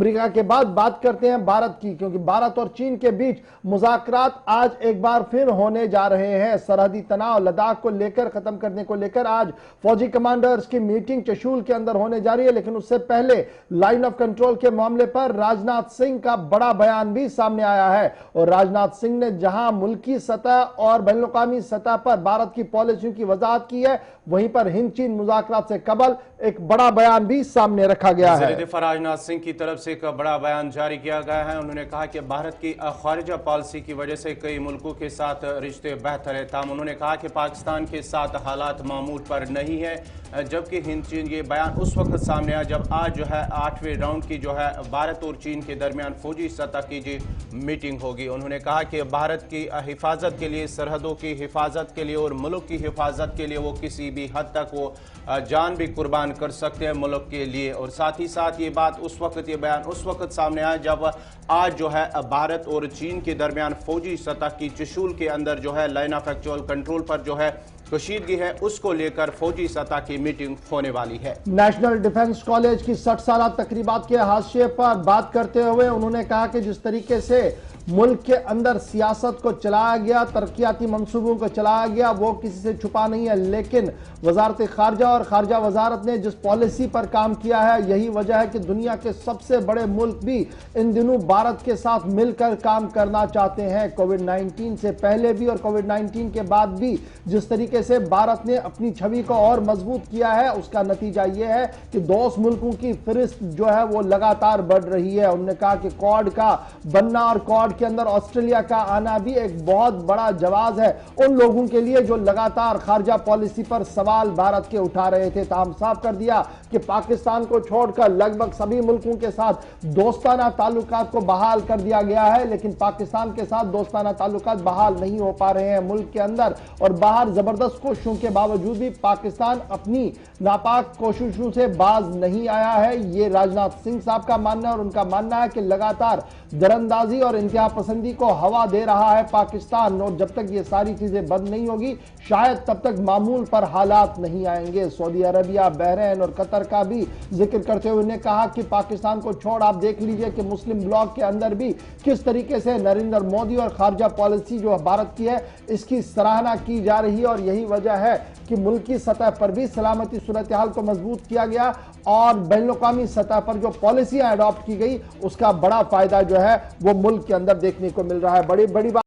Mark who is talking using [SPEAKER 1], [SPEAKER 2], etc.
[SPEAKER 1] America के बाद बात करते हैं भारत की, क्योंकि भारत और चीन के बीच मुज़ाकरात आज एक बार फिर होने जा रहे हैं। सरहदी तनाव लद्दाख को लेकर खत्म करने को लेकर आज फौजी कमांडर्स की मीटिंग चशूल के अंदर होने जा रही है, लेकिन उससे पहले लाइन ऑफ कंट्रोल के मामले पर राजनाथ सिंह का बड़ा बयान भी सामने आया है। और राजनाथ सिंह ने जहां मुल्की सतह और बैनुल-अक़वामी सतह पर भारत की पॉलिसियों की वजाहत की है, वहीं पर हिंद चीन मुज़ाकरात से कबल एक बड़ा बयान भी सामने रखा गया है।
[SPEAKER 2] राजनाथ सिंह की तरफ से एक बड़ा बयान जारी किया गया है। उन्होंने कहा कि भारत की खारिजा पॉलिसी की वजह से कई मुल्कों के साथ रिश्ते बेहतर है, ताहम उन्होंने कहा कि पाकिस्तान के साथ हालात मामूल पर नहीं है। जबकि हिंद चीन ये बयान उस वक्त सामने आया जब आज जो है 8वें राउंड की जो है भारत और चीन के दरमियान फौजी सतह की जी मीटिंग होगी। उन्होंने कहा कि भारत की हिफाजत के लिए, सरहदों की हिफाजत के लिए और मुल्क की हिफाजत के लिए वो किसी भी हद तक वो जान भी कुर्बान कर सकते हैं मुल्क के लिए। और साथ ही साथ ये बात उस वक्त, ये बयान उस वक्त सामने आया जब आज जो है भारत और चीन के दरमियान फौजी सतह की चशूल के अंदर जो है लाइन ऑफ एक्चुअल कंट्रोल पर जो है कशीदगी है, उसको लेकर फौजी सतह की मीटिंग होने वाली है।
[SPEAKER 1] नेशनल डिफेंस कॉलेज की 60 साला तकरीबात के हाशिए पर बात करते हुए उन्होंने कहा कि जिस तरीके से मुल्क के अंदर सियासत को चलाया गया, तरक्याती मंसूबों को चलाया गया, वो किसी से छुपा नहीं है। लेकिन वजारत खारजा और खारजा वजारत ने जिस पॉलिसी पर काम किया है, यही वजह है कि दुनिया के सबसे बड़े मुल्क भी इन दिनों भारत के साथ मिलकर काम करना चाहते हैं। कोविड-19 से पहले भी और कोविड-19 के बाद भी जिस तरीके से भारत ने अपनी छवि को और मजबूत किया है, उसका नतीजा यह है कि दोस्त मुल्कों की फहरिस्त जो है वो लगातार बढ़ रही है। उन्होंने कहा कि क्वाड का बनना और क्वाड के अंदर ऑस्ट्रेलिया का आना भी एक बहुत बड़ा जवाब है उन लोगों के लिए जो लगातार खारजा पॉलिसी पर सवाल भारत के उठा रहे थे। ताहम साफ कर दिया कि पाकिस्तान को छोड़कर लगभग सभी मुल्कों के साथ दोस्ताना ताल्लुकात को बहाल कर दिया गया है, लेकिन पाकिस्तान के साथ दोस्ताना ताल्लुकात बहाल नहीं हो पा रहे हैं। मुल्क के अंदर और बाहर जबरदस्त कोशिशों के बावजूद भी पाकिस्तान अपनी नापाक कोशिशों से बाज नहीं आया है। ये राजनाथ सिंह साहब का मानना है और उनका मानना है कि लगातार दरअंदाजी और इंतहा पसंदी को हवा दे रहा है पाकिस्तान, और जब तक ये सारी चीजें बंद नहीं होगी शायद तब तक मामूल पर हालात नहीं आएंगे। सऊदी अरबिया, बहरीन और कतर का भी जिक्र करते हुए उन्होंने कहा कि पाकिस्तान को छोड़ आप देख लीजिए कि मुस्लिम ब्लॉक के अंदर भी किस तरीके से नरेंद्र मोदी और खारजा पॉलिसी जो भारत की है इसकी सराहना की जा रही है। और यही वजह है कि मुल्क की सतह पर भी सलामती सूरत हाल को मजबूत किया गया और बैनुल-अक़वामी सतह पर जो पॉलिसियां अडॉप्ट की गई उसका बड़ा फायदा जो है वो मुल्क के अंदर देखने को मिल रहा है। बड़ी बड़ी बात